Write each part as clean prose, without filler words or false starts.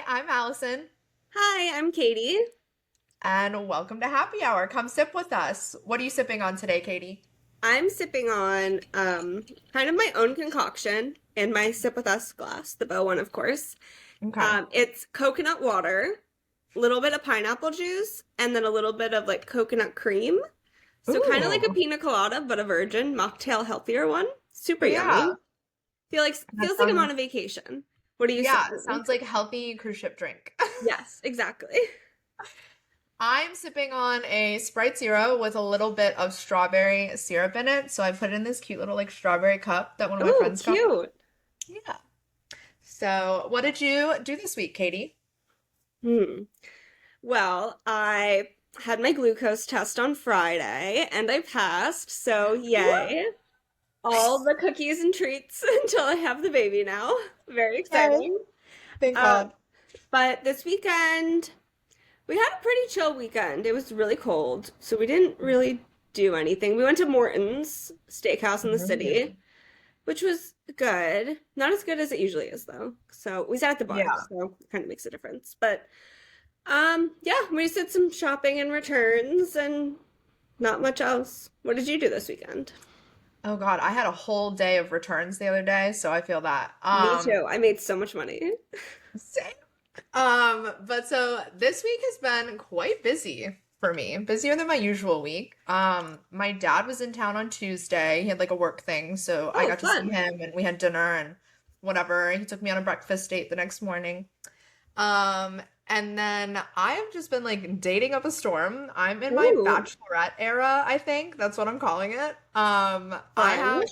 I'm Allison, Hi, I'm Katie. and welcome to Happy Hour. Come sip with us. What are you sipping on today, Katie? I'm sipping on kind of my own concoction in my Sip With Us glass, the Bow one, of course. Okay. It's coconut water, a little bit of pineapple juice, and then a little bit of like coconut cream. So kind of like a Ooh, pina colada, but a virgin mocktail healthier one. Super yeah. yummy. That Feels like I'm on sounds, a vacation. What are you yeah, sipping on? sounds like healthy cruise ship drink. Yes, exactly. I'm sipping on a Sprite Zero with a little bit of strawberry syrup in it. So I put it in this cute little like strawberry cup that one of my Ooh, friends got me. cute. Yeah. So what did you do this week, Katie? Hmm. Well, I had my glucose test on Friday and I passed, so Woo! yay. All the cookies and treats until I have the baby now. Very Yay. exciting. Thank Um, God. but this weekend, we had a pretty chill weekend. It was really cold, so we didn't really do anything. We went to Morton's Steakhouse in the Mm. city, which was good. Not as good as it usually is, though. So we sat at the bar, Yeah. so it kind of makes a difference. But yeah, we just did some shopping and returns and not much else. What did you do this weekend? Oh God, I had a whole day of returns the other day, so I feel that. Me too. I made so much money. Same. But so this week has been quite busy for me, busier than my usual week. My dad was in town on Tuesday. He had like a work thing, so I Oh, got to see fun. him and we had dinner and whatever. He took me on a breakfast date the next morning. Um, and then I've just been like dating up a storm. I'm in my Ooh, bachelorette era, I think. That's what I'm calling it. fun.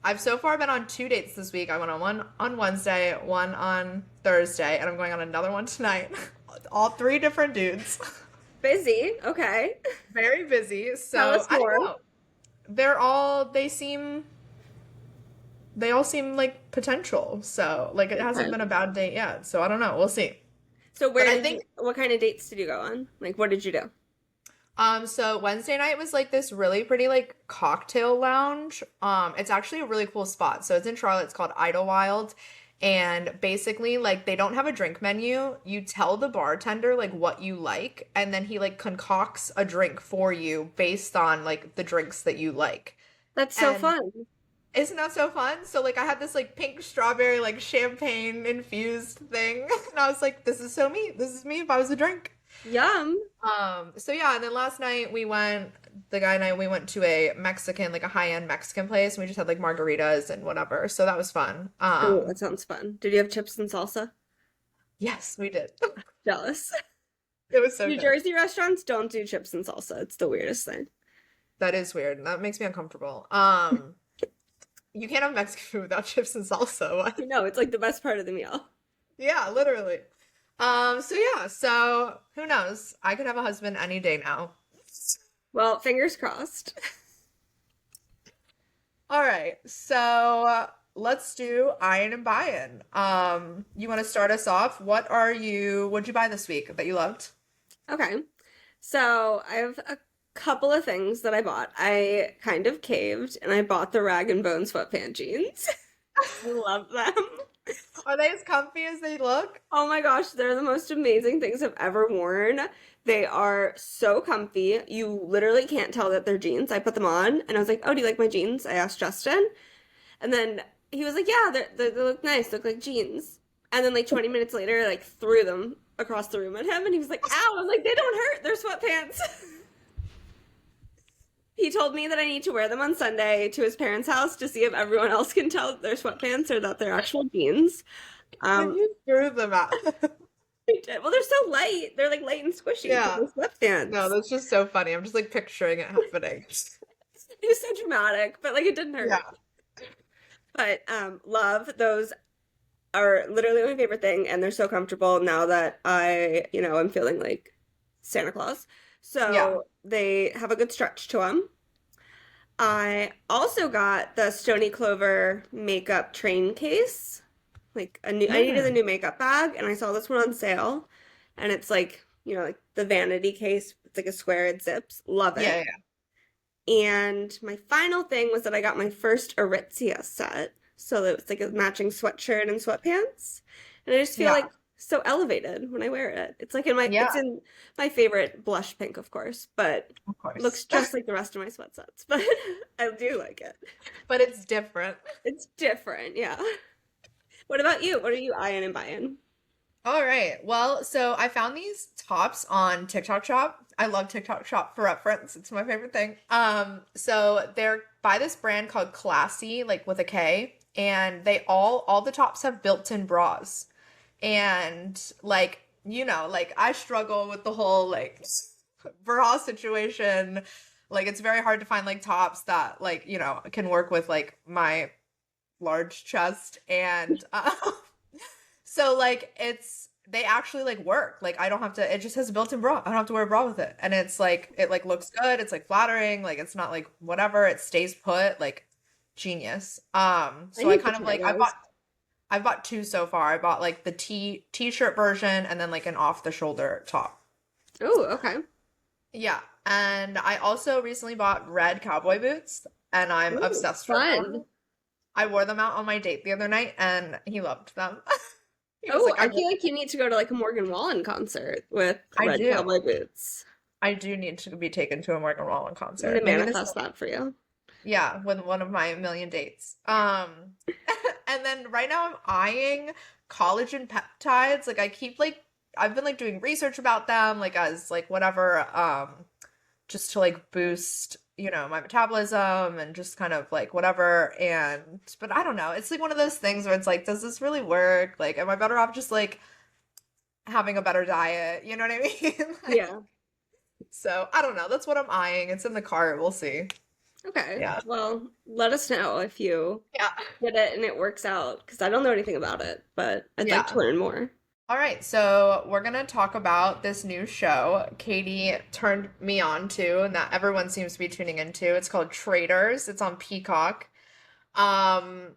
I've so far been on two dates this week. I went on one on Wednesday, one on Thursday, and I'm going on another one tonight. All three different dudes. Busy. Okay. Very busy. Tell So us I don't more. know. They all seem like potential. So like it hasn't Okay. been a bad date yet. So I don't know. We'll see. So But I think what kind of dates did you go on? Like, what did you do? so Wednesday night was like this really pretty like cocktail lounge. It's actually a really cool spot. So it's in Charlotte. It's called Idlewild. And basically, like they don't have a drink menu. You tell the bartender like what you like, and then he like concocts a drink for you based on like the drinks that you like. That's so And fun. isn't that so fun? So like I had this like pink strawberry like champagne infused thing, and I was like, this is so me. This is me if I was a drink. Yum. So yeah, and then last night the guy and I, we went to a Mexican, like a high-end Mexican place, and we just had like margaritas and whatever. So that was fun. Oh, that sounds fun. Did you have chips and salsa? Yes, we did. Jealous. It was so New good. Jersey restaurants don't do chips and salsa. It's the weirdest thing. That is weird. That makes me uncomfortable. You can't have Mexican food without chips and salsa. What? I know, it's like the best part of the meal. Yeah, literally. So yeah, so who knows? I could have a husband any day now. Well, fingers crossed. All right, so let's do Iron and Buy-in. You want to start us off? What'd you buy this week that you loved? Okay. So I have a couple of things that I bought. I kind of caved and I bought the rag and bone sweatpant jeans. I love them. Are they as comfy as they look? Oh my gosh, they're the most amazing things I've ever worn. They are so comfy. You literally can't tell that they're jeans. I put them on and I was like, "Oh, do you like my jeans?" I asked Justin. And then he was like, "Yeah, they look nice. They look like jeans." And then like 20 minutes later, I, like threw them across the room at him and he was like, "Ow." I'm like, "They don't hurt. They're sweatpants." He told me that I need to wear them on Sunday to his parents' house to see if everyone else can tell that they're sweatpants or that they're actual jeans. Then Um, you threw them out. I did. Well, they're so light. They're like light and squishy because Yeah. they're No, sweatpants. that's just so funny. I'm just like picturing it happening. It was so dramatic, but like it didn't hurt. Yeah. But love those are literally my favorite thing, and they're so comfortable now that I'm feeling like Santa Claus. Yeah. So they have a good stretch to them. I also got the Stony Clover makeup train case. I needed a Mm. new makeup bag, and I saw this one on sale, and it's like, like the vanity case. It's like a square, it zips. Love Yeah, it. yeah. And my final thing was that I got my first Aritzia set. So it was like a matching sweatshirt and sweatpants. And I just feel Yeah. like so elevated when I wear it. It's Yeah, in my favorite blush pink, of course, but of looks course. just like the rest of my sweatshirts. But I do like it. But it's different. It's different, yeah. What about you? What are you eyeing and buying? All right. Well, so I found these tops on TikTok Shop. I love TikTok Shop for reference. It's my favorite thing. So they're by this brand called Classy, like with a K, and they all the tops have built-in bras. And like, like I struggle with the whole like bra situation. Like it's very hard to find like tops that like, can work with like my large chest and so like they actually like work. Like I don't have to it just has a built-in bra. I don't have to wear a bra with it. And it's like it like looks good. It's like flattering. Like it's not like whatever. It stays put. Like genius. I So I need to kind of try like those. I've bought two so far. I bought like the t-shirt version and then like an off the shoulder top. Oh, okay. Yeah. And I also recently bought red cowboy boots and I'm Ooh, obsessed with them. fun. I wore them out on my date the other night and he loved them. He was Oh, like, I feel like you need to go to like a Morgan Wallen concert with I red do. cowboy boots. I do need to be taken to a Morgan Wallen I'm gonna concert. Maybe this, manifest that for you. yeah, with one of my million dates. And then right now I'm eyeing collagen peptides. Like I keep like I've been like doing research about them, like as like whatever, just to like boost, my metabolism and just kind of like whatever. And but I don't know. It's like one of those things where it's like, does this really work? Like, am I better off just like having a better diet? You know what I mean? Like, Yeah. so I don't know. That's what I'm eyeing. It's in the cart. We'll see. Okay. Yeah. Well, let us know if you Yeah. get it and it works out because I don't know anything about it, but I'd like to Yeah. learn more. All right, so we're gonna talk about this new show Katie turned me on to and that everyone seems to be tuning into. It's called Traders. It's on Peacock. Um,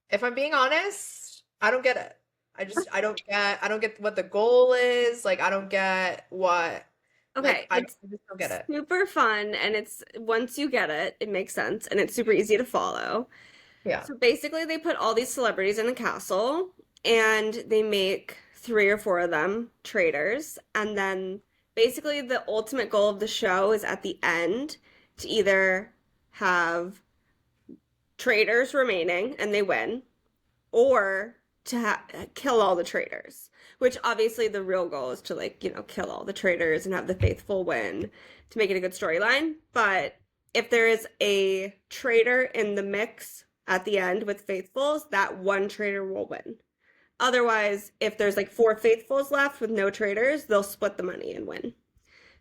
if I'm being honest, I don't get it. I don't get what the goal is. Like I don't get what like Okay, I it's just don't get it. super fun and it's once you get it, it makes sense and it's super easy to follow. Yeah. So basically, they put all these celebrities in a castle and they make three or four of them traders. And then basically, the ultimate goal of the show is at the end to either have traders remaining and they win, or to kill all the traitors. Which obviously the real goal is to like kill all the traitors and have the faithful win to make it a good storyline. But if there is a traitor in the mix at the end with faithfuls, that one traitor will win. Otherwise, if there's like four faithfuls left with no traitors, they'll split the money and win.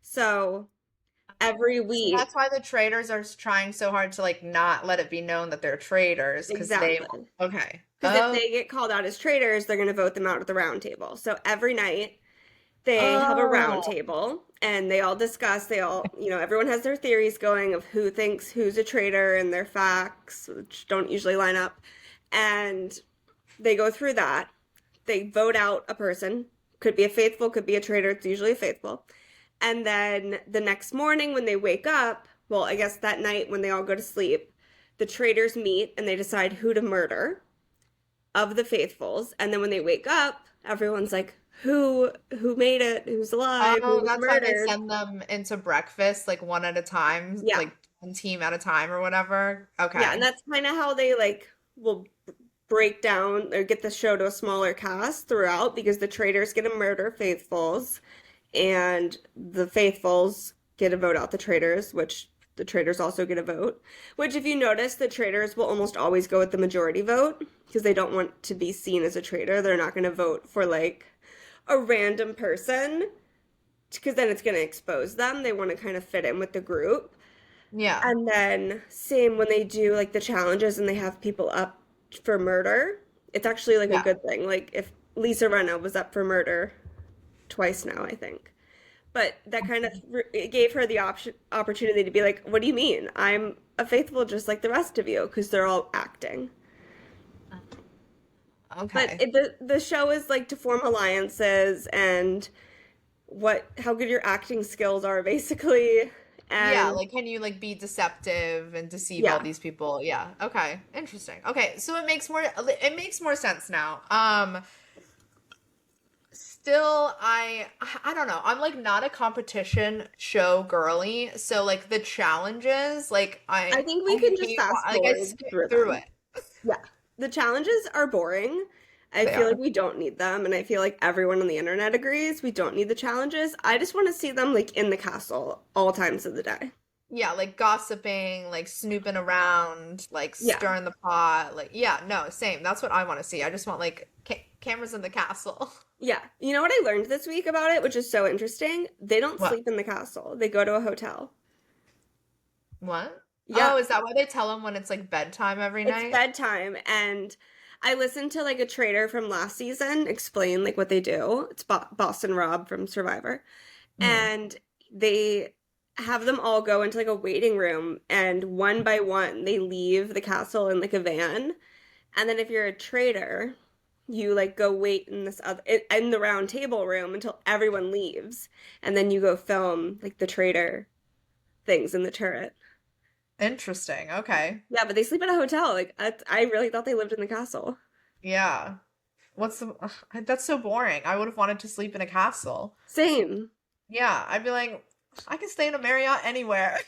So every So that's week, why the traders are trying so hard to like not let it be known that they're traders because they exactly. okay. Because if they get called out as traitors, they're going to vote them out at the round table. So every night they have a round Oh. table and they all discuss, everyone has their theories going of who thinks who's a traitor and their facts, which don't usually line up. And they go through that. They vote out a person. Could be a faithful, could be a traitor. It's usually a faithful. And then the next morning when they wake up, well, I guess that night when they all go to sleep, the traitors meet and they decide who to murder of the faithfuls. And then when they wake up, everyone's like, who made it? Who's alive? Who Oh, was that's why they murdered? send them into breakfast like one at a time, Yeah. like one team at a time or whatever. Yeah, and Okay. that's kind of how they like will break down or get the show to a smaller cast throughout because the traitors get to murder faithfuls and the faithfuls get to vote out the traitors, which the traitors also get a vote. Which, if you notice, the traitors will almost always go with the majority vote because they don't want to be seen as a traitor. They're not going to vote for like a random person because then it's going to expose them. They want to kind of fit in with the group. Yeah. And then, same when they do like the challenges and they have people up for murder, it's actually like a Yeah. good thing. Like, if Lisa Rinna was up for murder twice now, I think. But that kind of it gave her the opportunity to be like, "What do you mean? I'm a faithful just like the rest of you," because they're all acting. But Okay. the show is like to form alliances and how good your acting skills are basically. Yeah, And like can you like be deceptive and deceive all yeah, these people? Yeah. Okay. Interesting. Okay, so it makes more sense now. still I don't know. I'm like not a competition show girly, so like the challenges, like I think we can just fast I forward skip through through them. it. Yeah. The challenges are boring. I They feel like are. we don't need them, and I feel like everyone on the internet agrees we don't need the challenges. I just want to see them like in the castle all times of the day. Yeah, like gossiping, like snooping around, like Yeah. stirring the pot. Like, yeah, no, same. That's what I want to see. I just want like cameras in the castle. Yeah. You know what I learned this week about it, which is so interesting? They don't What? sleep in the castle. They go to a hotel. What? Yeah. Oh, is that why they tell them when it's like bedtime every It's night? bedtime, and I listened to like a trader from last season explain like what they do. It's Boston Rob from Survivor. Mm. And they have them all go into like a waiting room, and one by one they leave the castle in like a van. And then if you're a trader, you like go wait in this other in the round table room until everyone leaves, and then you go film like the trader things in the turret. Interesting. Okay. Yeah, but they sleep at a hotel. Like I really thought they lived in the castle. Yeah. What's the that's so boring. I would have wanted to sleep in a castle. Same. Yeah, I'd be like, I can stay in a Marriott anywhere.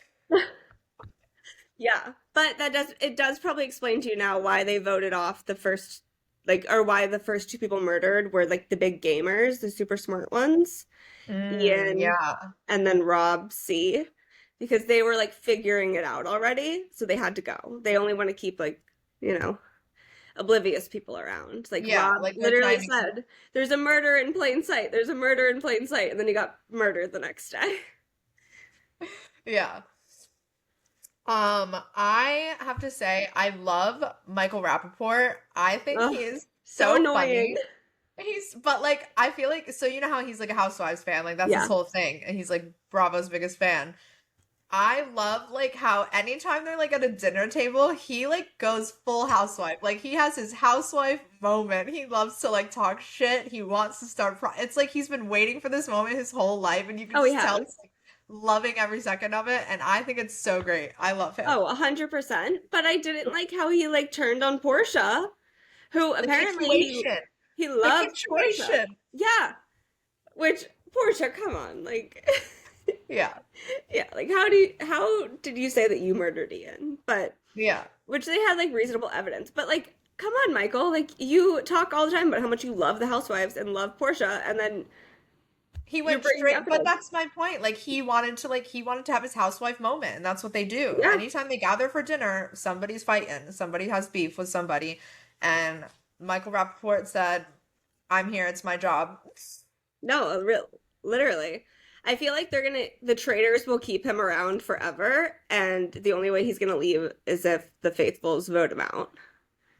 Yeah, but it does probably explain to you now why they voted off the first like or why the first two people murdered were like the big gamers, the super smart ones, Ian Yeah. and then Rob C, because they were like figuring it out already, so they had to go. They only want to keep like, you know, oblivious people around. Like Yeah, Rob like they're literally trying to keep. said, "There's a murder in plain sight. There's a murder in plain sight," and then he got murdered the next day. Yeah. I have to say, I love Michael Rappaport. I think Ugh, he is so so annoying. funny. But like, I feel like, so you know how he's like a Housewives fan, like that's his Yeah. whole thing, and he's like Bravo's biggest fan. I love like how anytime they're like at a dinner table, he like goes full housewife. Like he has his housewife moment. He loves to like talk shit. He wants to start it's like he's been waiting for this moment his whole life, and you can Oh, he just tell has. he's like loving every second of it, and I think it's so great. I love him. Oh, 100%. But I didn't like how he like turned on Portia, who The apparently situation. he The loves Portia. situation. Yeah, which Portia, come on, like Yeah. yeah, like how did you say that you murdered Ian? But Yeah. which they had like reasonable evidence. But like come on, Michael, like you talk all the time about how much you love the housewives and love Portia, and then He you're went bringing straight, but evidence. that's my point. Like he wanted to have his housewife moment, and that's what they do. Yeah. Anytime they gather for dinner, somebody's fighting, somebody has beef with somebody, and Michael Rappaport said, "I'm here, it's my job." No, a real literally. I feel like the traders will keep him around forever, and the only way he's gonna leave is if the faithfuls vote him out.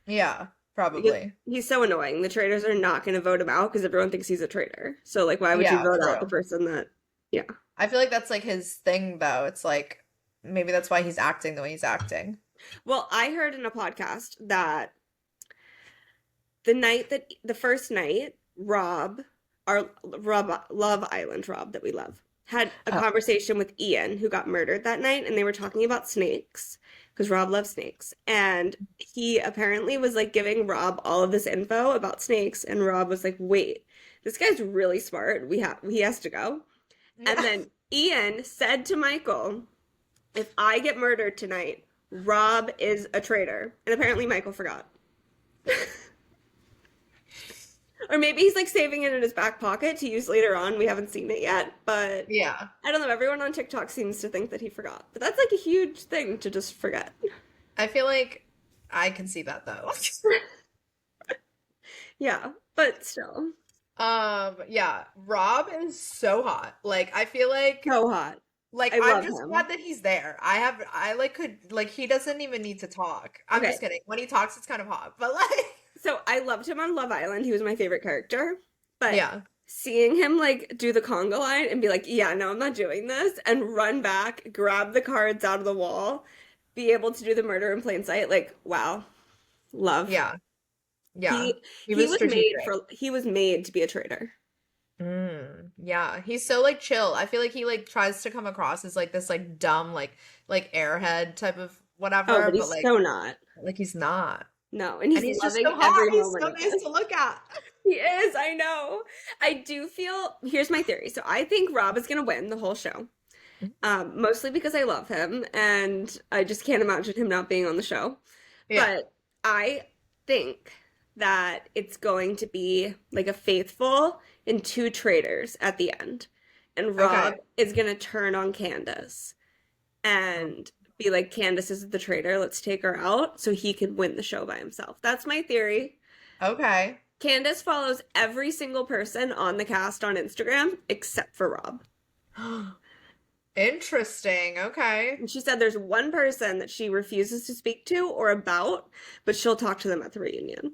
Yeah, Because probably. he's so annoying. The traders are not gonna vote him out because everyone thinks he's a traitor. So like why would you Yeah, vote out the true. person that yeah. I feel like that's like his thing though. It's like maybe that's why he's acting the way he's acting. Well, I heard in a podcast that the first night, Rob Love Island Rob that we love had a Oh. conversation with Ian who got murdered that night, and they were talking about snakes because Rob loves snakes, and he apparently was like giving Rob all of this info about snakes, and Rob was like, "Wait, this guy's really smart. He has to go." And Yeah. then Ian said to Michael, "If I get murdered tonight, Rob is a traitor." And apparently Michael forgot. Or maybe he's like saving it in his back pocket to use later on. We haven't seen it yet, but Yeah. I don't know. Everyone on TikTok seems to think that he forgot. But that's like a huge thing to just forget. I feel like I can see that though. Yeah, but still. Yeah, Rob is so hot. Like I feel So hot. like I I'm love just him. glad that he's there. I like could like he doesn't even need to talk. I'm Okay, just kidding. When he talks it's kind of hot. But like so I loved him on Love Island. He was my favorite character. But yeah. seeing him like do the conga line and be like, "Yeah, no, I'm not doing this," and run back, grab the cards out of the wall, be able to do the murder in plain sight, like, wow, love. Yeah. Yeah. He He was strategic. he was made to be a traitor. Yeah. He's so like chill. I feel like he like tries to come across as like this like dumb like airhead type of Oh, whatever, but but he's so not. like he's not. And And he's he's just loving so hot. every He's moment so of nice it. to look at. He is, I know. I do feel, here's my theory. So I think Rob is gonna win the whole show. Mostly because I love him and I just can't imagine him not being on the show. Yeah. But I think that it's going to be like a faithful and two traitors at the end. And Rob Okay. is gonna turn on Candace and be like, Candace is the traitor, let's take her out so he can win the show by himself. That's my theory. Okay. Candace follows every single person on the cast on Instagram except for Rob. Interesting. Okay. And she said there's one person that she refuses to speak to or about, but she'll talk to them at the reunion.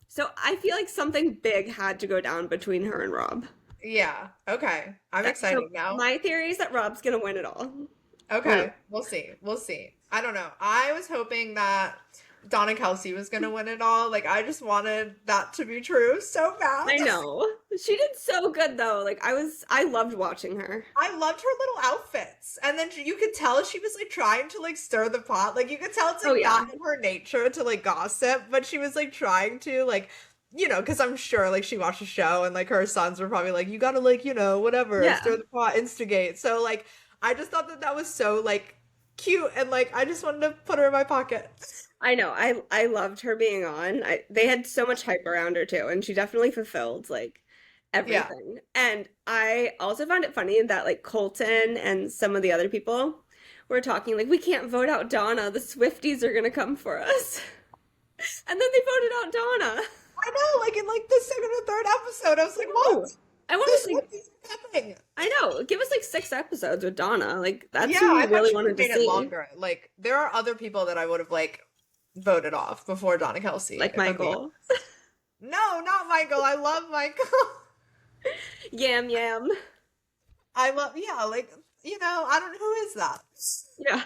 So I feel like something big had to go down between her and Rob. Yeah. Okay. I'm So excited now. my theory is that Rob's gonna win it all. Okay. We'll see. We'll see. I don't know. I was hoping that Donna Kelsey was gonna win it all. Like, I just wanted that to be true so bad. I know. She did so good though. I loved watching her. I loved her little outfits. And then you could tell she was like trying to like stir the pot. Like you could tell it's Oh like yeah. not in her nature to like gossip, but she was like trying to like, because I'm sure like she watched the show and like her sons were probably like, you gotta like, whatever, Yeah. stir the pot, instigate. So like, I just thought that that was so like cute and like I just wanted to put her in my pocket. I know. I loved her being on. They had so much hype around her too, and she definitely fulfilled like Yeah. everything. And I also found it funny that like Colton and some of the other people were talking like we can't vote out Donna. The Swifties are gonna come for us. And then they voted out Donna. I know, like in like the second or third episode, I was like, Oh, what? I want This to like what is happening? I know. Give us like 6 episodes with Donna. Like that's Yeah, who we I thought really she would wanted have to made it see. longer. Like, there are other people that I would have like voted off before Donna Kelsey, Like if I'm being Michael. honest. No, not Michael. I love Michael. Yam yam. I love, yeah, like, I don't know who is that. Yeah.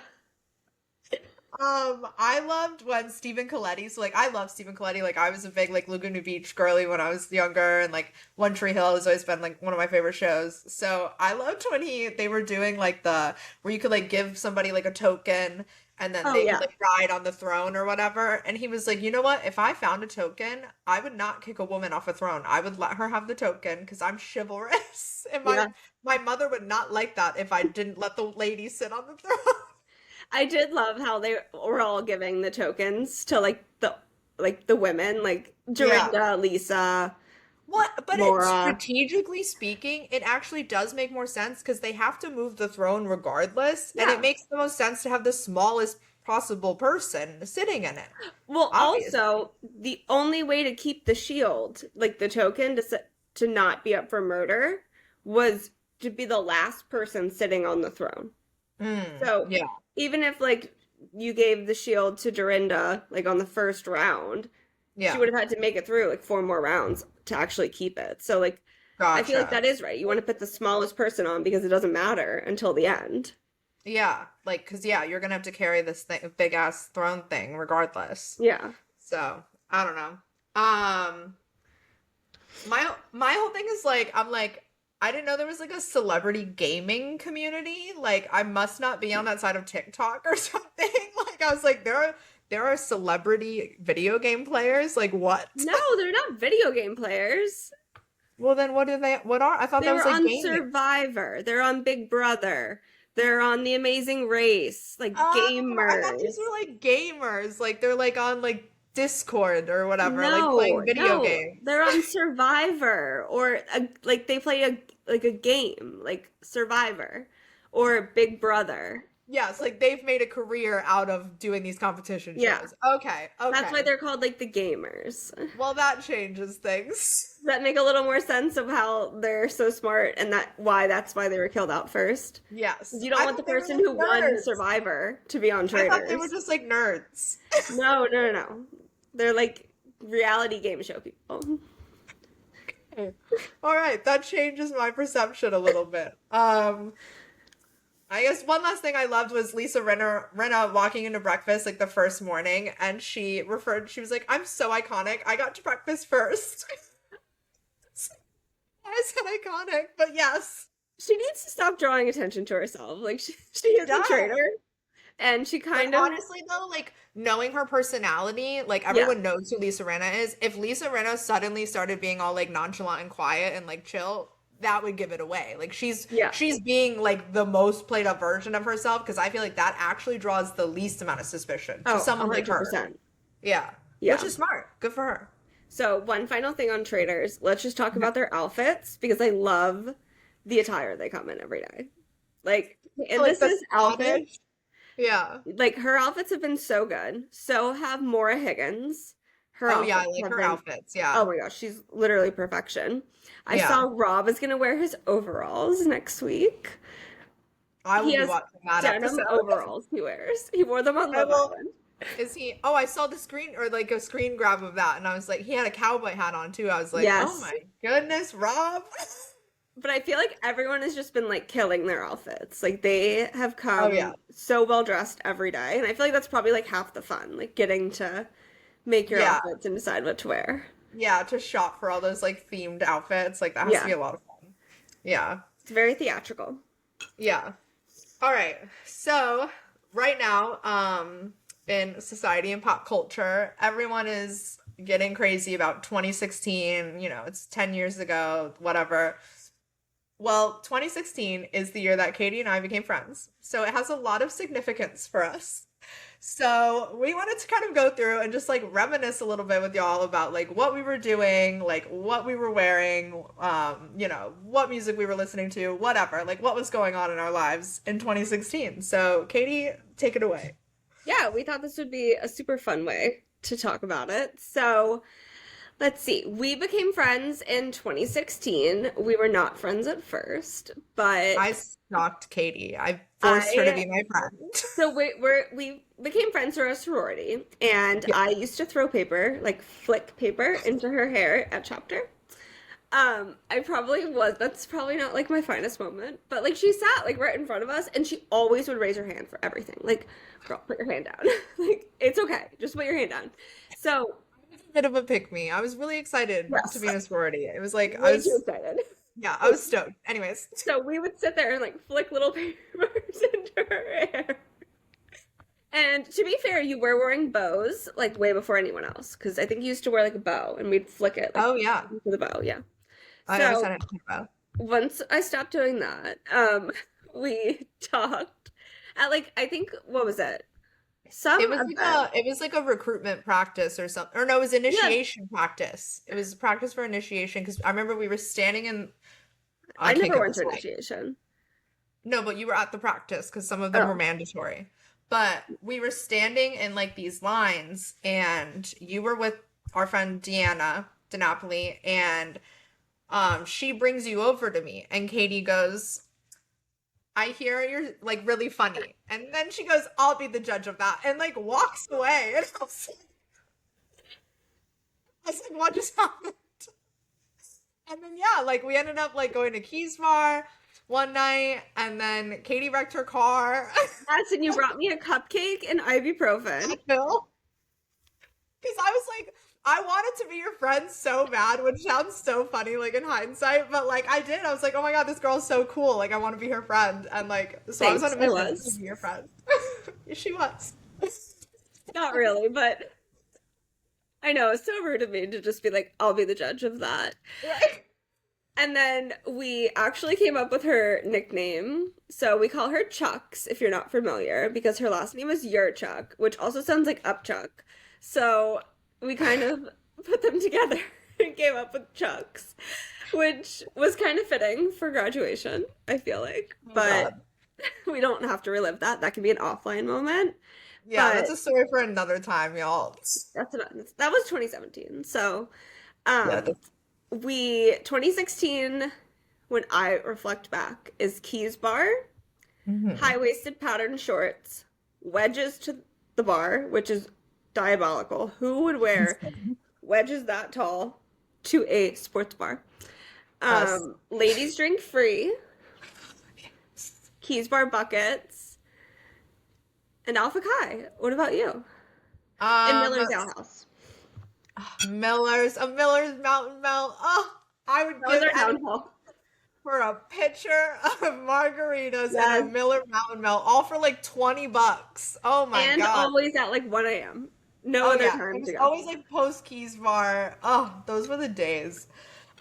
I loved when Stephen Coletti, so like I love Stephen Coletti. Like I was a big like Laguna Beach girly when I was younger, and like One Tree Hill has always been like one of my favorite shows. So I loved when they were doing like the where you could like give somebody like a token and then Oh they could yeah. like ride on the throne or whatever. And he was like, you know what? If I found a token, I would not kick a woman off a throne. I would let her have the token because I'm chivalrous. And my Yeah. my mother would not like that if I didn't let the lady sit on the throne. I did love how they were all giving the tokens to like the women, like Yeah. Dorinda, Lisa, What? But it Laura. strategically speaking, it actually does make more sense because they have to move the throne regardless, and it Yeah. makes the most sense to have the smallest possible person sitting in it. Well, Obviously. also the only way to keep the shield, like the token to not be up for murder, was to be the last person sitting on the throne. So Yeah. even if like you gave the shield to Dorinda like on the first round, she Yeah. would have had to make it through like 4 more rounds to actually keep it. So like I feel like Gotcha. that is right. You want to put the smallest person on because it doesn't matter until the end. Yeah. Like, because, yeah, you're gonna have to carry this thing, big ass throne thing regardless. Yeah. So, I don't know. My whole thing is like I'm like I didn't know there was like a celebrity gaming community. Like I must not be on that side of TikTok or something. Like I was like there are celebrity video game players. Like what? No, they're not video game players. Well then what are I thought They that was were like on gaming. Survivor. They're on Big Brother. They're on The Amazing Race. Like I thought these gamers. were like gamers. Like they're like on like Discord or whatever, like No, playing video no. They're games. on Survivor or like they play a game, like Survivor or Big Brother. Yes, like they've made a career out of doing these competition Yeah. shows. Okay, That's why okay. they're called like the gamers. Does Well, that changes things. that make a little more sense of how they're so smart and that's why they were killed out first? 'Cause Yes. you don't I want the thought they were person like who won nerds. Survivor to be on I thought they were Traitors. just like nerds. No, no, no, no. They're like reality game show people. All right, that changes my perception a little bit. I guess one last thing I loved was Lisa Rinna walking into breakfast like the first morning, and she was like, "I'm so iconic. I got to breakfast first." Why is that iconic? But yes, She needs to stop drawing attention to herself. Like she she is a does. traitor. And she But kind of, honestly, though, like knowing her personality, like yeah, everyone knows who Lisa Rinna is. If Lisa Rinna suddenly started being all like nonchalant and quiet and like chill, that would give it away. Like yeah, she's being like the most played up version of herself because I feel like that actually draws the least amount of suspicion to oh, someone like her. 100%. Yeah, which Yeah. is smart. Good for her. So, one final thing on traders. Let's just talk about their outfits because I love the attire they come in every day. Like, and Like this the is outfit. Scottish. Yeah. Like, her outfits have been so good. So have Maura Higgins. Her Oh yeah, I outfits like have her been, outfits. Yeah. oh my gosh, she's literally perfection. I Yeah. saw Rob is going to wear his overalls next week. I will He be has watching that denim episode. overalls he wears. He wore them on I Love will. Island. Is he? Oh, I saw the screen or like a screen grab of that, and I was like, he had a cowboy hat on too. I was like, oh Yes. my goodness, Rob. But I feel like everyone has just been like killing their outfits. Like they have Oh yeah, come so well dressed every day. And I feel like that's probably like half the fun, like getting to make your yeah, outfits and decide what to wear. yeah. To shop for all those like themed outfits, like that has to Yeah. be a lot of fun. Yeah, It's very theatrical. yeah. All right. So right now, in society and pop culture, everyone is getting crazy about 2016. You know, it's 10 years ago, whatever. Well, 2016 is the year that Katie and I became friends. So it has a lot of significance for us. So we wanted to kind of go through and just like reminisce a little bit with y'all about like what we were doing, like what we were wearing, you know, what music we were listening to, whatever, like what was going on in our lives in 2016. So Katie, take it away. Yeah, we thought this would be a super fun way to talk about it. So let's see. We became friends in 2016. We were not friends at first, but I stalked Katie. I forced her to I be my friend. so we became friends through a sorority, and Yeah. I used to throw paper, like flick paper, into her hair at chapter. I probably was. That's probably not like my finest moment, but like she sat like right in front of us, and she always would raise her hand for everything. Like, girl, put your hand down. Like, it's okay, just put your hand down. So Bit of a pick me. I was really excited to yes, be in a sorority. It was like I way too was, excited. yeah, I was stoked. Anyways, So we would sit there and like flick little papers into her hair. And to be fair, you were wearing bows like way before anyone else, because I think you used to wear like a bow, and we'd flick it like oh yeah, into the bow. Yeah. I always So had it in my once I stopped doing that, we talked at like I think what was it? Some event. it was like a recruitment practice or something. Or no, it was Yeah, initiation practice. It was practice for initiation because I remember we were standing in. I I can't never give went this to away. initiation. No, but you were at the practice because some of them were Oh, mandatory. But we were standing in like these lines, and you were with our friend Deanna DiNapoli, and she brings you over to me, and Katie goes, I hear you're like really funny. And then she goes, I'll be the judge of that, and like walks away. And I was like, what just happened? And then yeah, like we ended up like going to Keys Bar one night, and then Katie wrecked her car. yes, and you brought me a cupcake and ibuprofen. Phil. Because I was like, I wanted to be your friend so bad, which sounds so funny, like in hindsight, but like I did. I was like, oh my God, this girl's so cool. Like, I want to be her friend. And like, so I was on Thanks, a I mission to was. be your friend. She was. Not really, but I know it's so rude of me to just be like, I'll be the judge of that. Right? And then we actually came up with her nickname. So we call her Chucks, if you're not familiar, because her last name is Yurchuk, which also sounds like Upchuck. So we kind of put them together and came up with Chucks, which was kind of fitting for graduation, I feel like. Oh But God. we don't have to relive that. That can be an offline moment. Yeah, that's But a story for another time, y'all. that was 2017. So Yeah, um we 2016 when I reflect back is Keys Bar, hmm high-waisted pattern shorts, wedges to the bar, which is diabolical. Who would wear wedges that tall to a sports bar? Us. Ladies drink free, Keys Bar buckets, and Alpha Chi. What about you? And Um, Miller's Ale House. a Miller's Mountain Melt. Oh, I would That was give our any downfall. for a pitcher of margaritas and a Yes. Miller Mountain Melt, all for like 20 bucks. Oh my And God. always at like 1 a.m. No Oh other yeah. time It to was go. always like post Keys Bar. Oh, those were the days.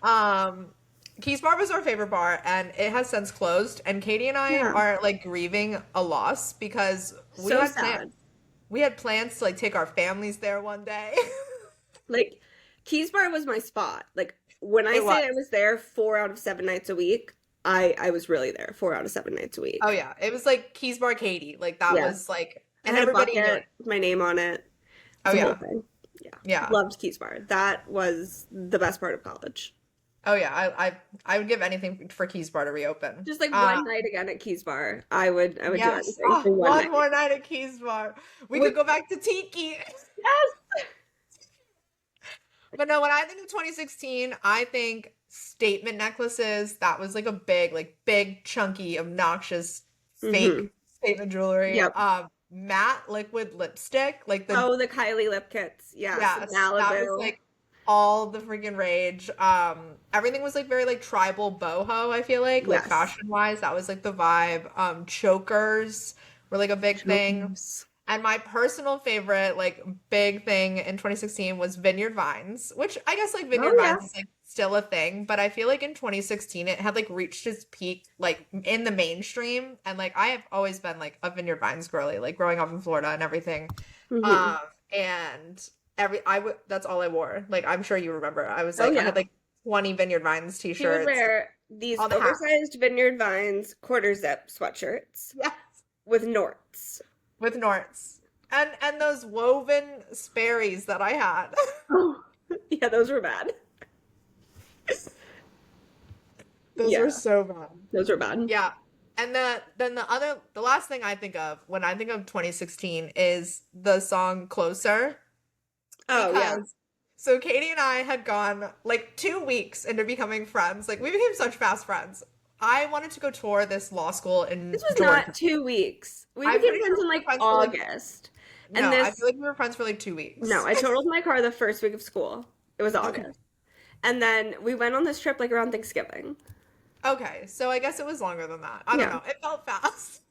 Um, Keys Bar was our favorite bar and it has since closed. And Katie and I Yeah. are like grieving a loss because So sad. we had plans to like take our families there one day. Like Keys Bar was my spot. Like when I It was. say I was there 4 out of 7 nights a week, I was really there 4 out of 7 nights a Oh week. yeah. It was like Keys Bar Katie. Like that Yeah. was like I and had a everybody knew bucket it. with my name on it. Oh It's a whole yeah. thing. Yeah. Yeah. Loved Keys Bar. That was the best part of college. Oh yeah. I would give anything for Keys Bar to reopen. Just like one night again at Keys Bar. I would do Yes. anything Oh, for one one night. more night at Keys Bar. We With could go back to Tiki. yes. But no, when I think of 2016, I think statement necklaces. That was like a big, big, chunky, obnoxious, Mm-hmm. fake statement jewelry. Yep. Matte liquid lipstick, like the Oh, the Kylie lip kits. Yes. yes, that was Malibu. like all the freaking rage. Everything was like very like tribal boho, I feel like Yes. fashion wise, that was like the vibe. Chokers were like a big thing. Chokers. And my personal favorite, like, big thing in 2016 was Vineyard Vines, which I guess, like, Oh Vineyard yeah. Vines is, like, still a thing, but I feel like in 2016 it had, like, reached its peak, like, in the mainstream. And, like, I have always been, like, a Vineyard Vines girly, like, growing up in Florida and everything. Hmm. Um, and that's all I wore. Like, I'm sure you remember. Oh I had, yeah. like, 20 Vineyard Vines She would t-shirts, wear these all the hats. oversized Vineyard Vines quarter zip sweatshirts Yes, with Norts. with Norts. And those woven Sperry's that I had. Oh, yeah, those were bad. Those were Yeah, so bad. those were bad. Yeah. And the last thing I think of when I think of 2016 is the song Closer Oh yeah. because so Katie and I had gone like 2 weeks into becoming friends. Like we became such fast friends. I wanted to go tour this law school in This was not Georgia. 2 weeks. We I'm became pretty friends sure in we were like friends for like August. And no, I this, feel like we were friends for like 2 weeks. no, I totaled my car the first week of school. It was Okay. August. And then we went on this trip like around Thanksgiving. Okay. So I guess it was longer than that. I don't Yeah. know. It felt fast.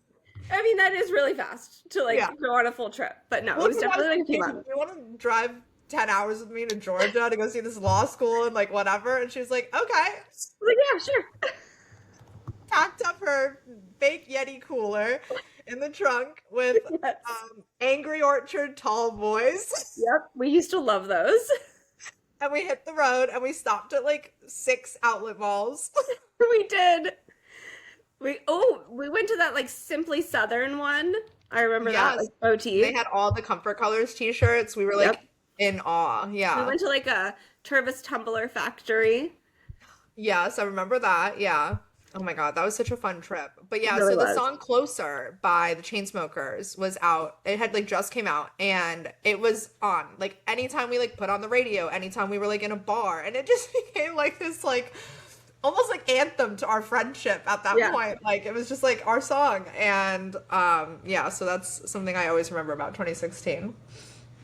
I mean, that is really fast to like Yeah. go on a full trip. But no, it Well, was you wanted definitely like a few to, months. you want to drive 10 hours with me to Georgia to go see this law school and like whatever. And she was like, okay. I was like, yeah, sure. Packed up her fake Yeti cooler in the trunk with Yes. Angry Orchard tall boys. Yep. We used to love those. And we hit the road and we stopped at like 6 outlet malls. We did. We went to that like Simply Southern one. I remember that Yes. like They boutique. had all the Comfort Colors t-shirts. We were like Yep. in awe. We Yeah. went to like a Tervis Tumbler factory. Yes, I remember that. Yeah. Oh my God, that was such a fun trip. But It yeah, really so the was. song Closer by the Chainsmokers was out. It had like just came out and it was on. Like anytime we like put on the radio, anytime we were like in a bar, and it just became like this like almost like anthem to our friendship at that Yeah. point. Like it was just like our song. And yeah, so that's something I always remember about 2016.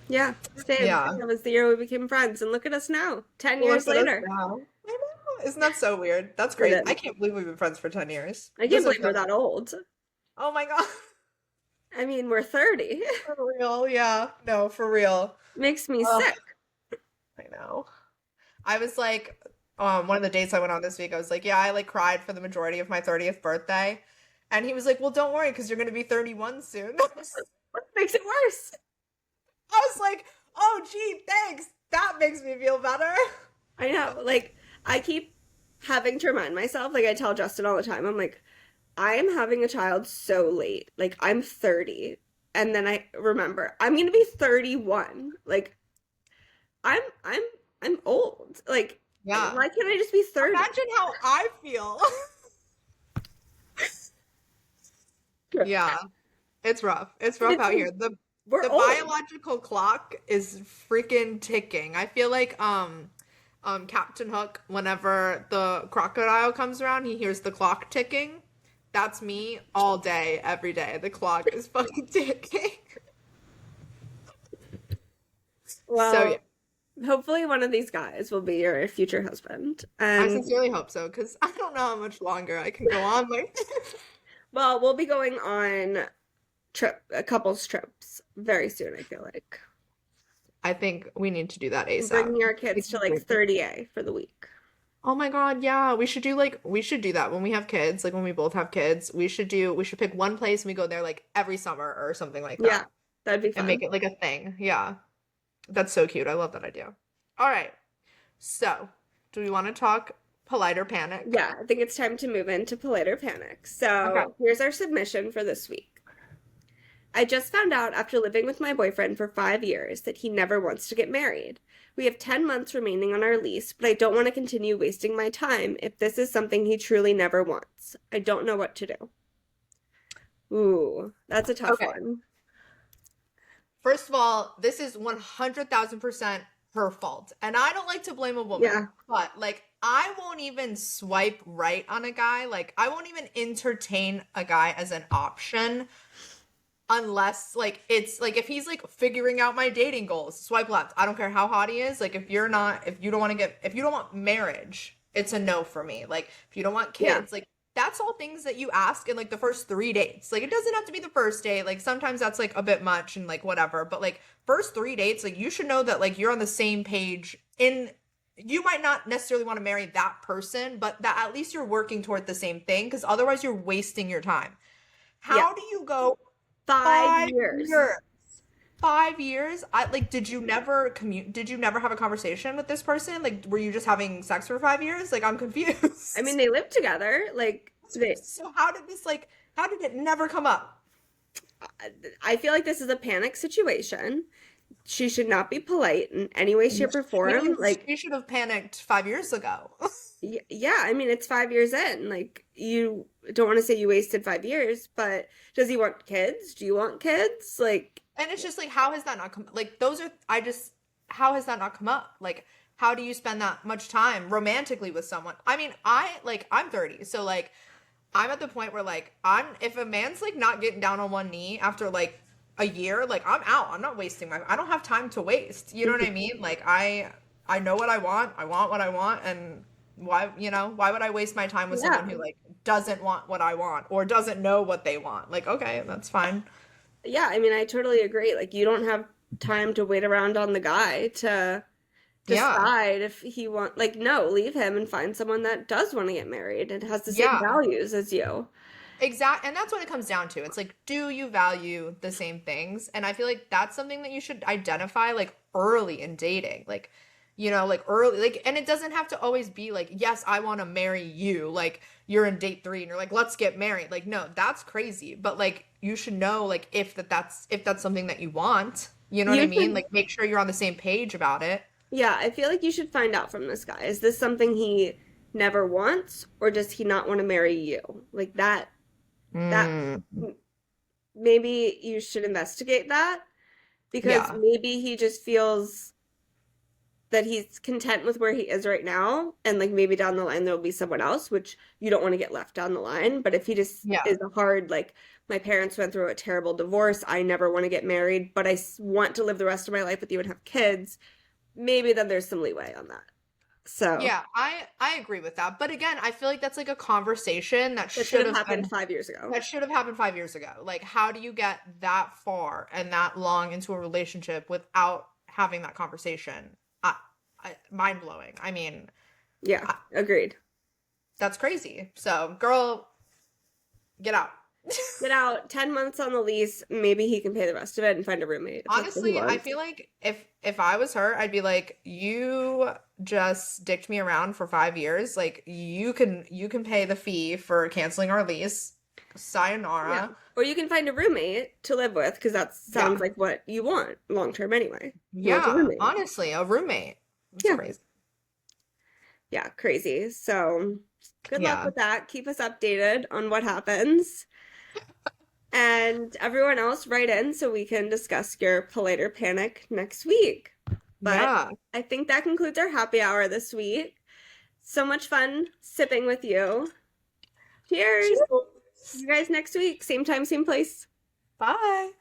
Yeah, same. Yeah. That was the year we became friends, and look at us now, 10 years Look at us later. now. I know. Isn't that so weird? That's It crazy. I is. can't believe we've been friends for 10 years. I This can't is believe we're nuts. that old. Oh my God. I mean, we're 30. For real, yeah. No, for real. Makes me Oh, sick. I know. I was like, one of the dates I went on this week, I was like, yeah, I like cried for the majority of my 30th birthday. And he was like, well, don't worry, because you're going to be 31 soon. What makes it worse? I was like, oh, gee, thanks. That makes me feel better. I know. Like, I keep having to remind myself, like, I tell Justin all the time, I'm like, I am having a child so late. Like, I'm 30. And then I remember, I'm going to be 31. Like, I'm, I'm, I'm old. Like, Yeah. why can't I just be 30? Imagine how I feel. Yeah. It's rough. It's rough It's out like, here. The we're the old. biological clock is freaking ticking. I feel like Captain Hook, whenever the crocodile comes around, he hears the clock ticking. That's me all day, every day. The clock is fucking ticking. So Well, yeah. hopefully one of these guys will be your future husband. I And sincerely hope so, because I don't know how much longer I can go on like well, we'll be going on couples trips very soon, I feel like. I think we need to do that ASAP. Bringing our kids to like 30A for the week. Oh my God, yeah. We should do that when we have kids, like when we both have kids. We should pick one place and we go there like every summer or something like Yeah, that that'd be and make fun. it like a thing. Yeah. That's so cute. I love that idea. All right. So, do we want to talk polite or panic? Yeah, I think it's time to move into Polite or Panic. Okay. So here's our submission for this week. I just found out after living with my boyfriend for 5 years that he never wants to get married. We have 10 months remaining on our lease, but I don't want to continue wasting my time if this is something he truly never wants. I don't know what to do. Ooh, that's a tough Okay. one. First of all, this is 100,000% her fault. And I don't like to blame a woman, Yeah, but like I won't even swipe right on a guy. Like I won't even entertain a guy as an option unless like it's like if he's like figuring out my dating goals, swipe left. I don't care how hot he is. Like if you don't want to get if you don't want marriage, it's a no for me. Like if you don't want yeah, kids, like that's all things that you ask in like the first 3 dates. Like it doesn't have to be the first date. Like sometimes that's like a bit much and like whatever. But like first 3 dates, like you should know that like you're on the same page in you might not necessarily want to marry that person, but that at least you're working toward the same thing because otherwise you're wasting your time. yeah. How do you go 5 years. 5 years? 5 years? I like did you never have a conversation with this person? Like were you just having sex for 5 years? Like I'm I mean, confused. they live together. Like, they, So how did it never come up? I feel like this is a panic situation. She should not be polite in any way, shape, or form. Like, She should have panicked 5 years ago. yeah, I mean, it's 5 years in. Like, you don't want to say you wasted 5 years, but does he want kids? Do you want kids? Like, And it's just like, how has that not come? Like, how has that not come up? Like, how do you spend that much time romantically with someone? I mean, I'm 30, so like, I'm at the point where like, if a man's like not getting down on one knee after like a year, like, I'm out. I'm not wasting I don't have time to waste. You know what I mean? Like, I know what I want. I want what I want, and why would I waste my time with yeah, someone who like doesn't want what I want or doesn't know what they want? Like, okay, that's fine. yeah. I mean, I totally agree. Like, you don't have time to wait around on the guy to Yeah. decide if he want. Like, no, leave him and find someone that does want to get married and has the same Yeah. values as you. And that's what it comes down to. It's like, do you value the same things? And I feel like that's something that you should identify like early in dating. Like, like early, like, and it doesn't have to always be like, yes, I want to marry you. Like, you're in date 3 and you're like, let's get married. Like, no, that's crazy. But like, you should know, like, if that's something that you want, you know what I You mean? should, Like, make sure you're on the same page about it. yeah, I feel like you should find out from this guy. Is this something he never wants, or does he not want to marry you? Like that Mm, maybe you should investigate that because yeah. maybe he just feels that he's content with where he is right now and like maybe down the line there'll be someone else, which you don't want to get left down the line. But if he just Yeah. is a hard like my parents went through a terrible divorce, I never want to get married, but want to live the rest of my life with you and have kids, maybe then there's some leeway on that. So Yeah, I agree with that. But again, I feel like that's like a conversation that that should should have have happened been 5 years ago. that should have happened 5 years ago. Like, how do you get that far and that long into a relationship without having that conversation? Mind blowing. I mean, Yeah, I, agreed. that's crazy. So, girl, get out. Get out 10 months on the lease, maybe he can pay the rest of it and find a roommate if that's what he Honestly, I wants. feel like if I was her, I'd be like, you just dicked me around for 5 years. Like, you can pay the fee for canceling our lease. Yeah. Sayonara. Or you can find a roommate to live with because that sounds Yeah. like what you want long term anyway. He wants a Yeah, roommate. honestly, a roommate. It's Yeah. crazy. Yeah, crazy. So good luck Yeah. with that. Keep us updated on what happens. And everyone else, write in so we can discuss your politer panic next week. But Yeah. I think that concludes our happy hour this week. So much fun sipping with you. Cheers. Cheers. See you guys next week. Same time, same place. Bye.